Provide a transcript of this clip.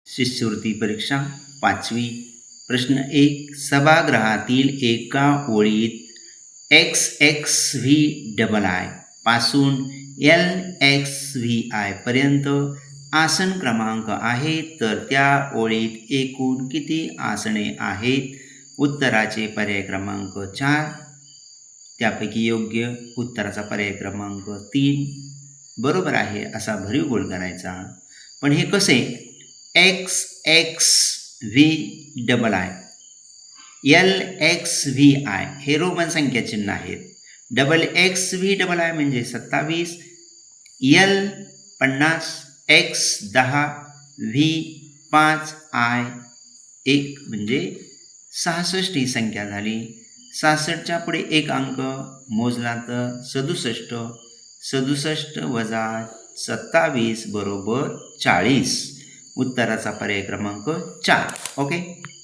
शिष्यवृत्ती परीक्षा 5वी प्रश्न 1 सभागृहातील एका ओळीत XXVII पासून LXVI पर्यंत आसन क्रमांक आहेत तर त्या ओळीत एकूण किती आसने आहेत? उत्तराचे पर्याय क्रमांक 4 त्यापैकी योग्य उत्तराचा पर्याय क्रमांक 3 बरोबर आहे असा भरीव गोल करायचा. पण हे कसे XXVII LXVI हे रोमन संख्या चिन्ह आहेत. XXVII म्हणजे 27, L 50, X 10, V 5, I 1 म्हणजे 66 ही संख्या झाली. 66च्या पुढे एक अंक मोजला तर 67, 67 वजा 27 बरोबर 40. उत्तराचा पर्याय क्रमांक 4. ओके.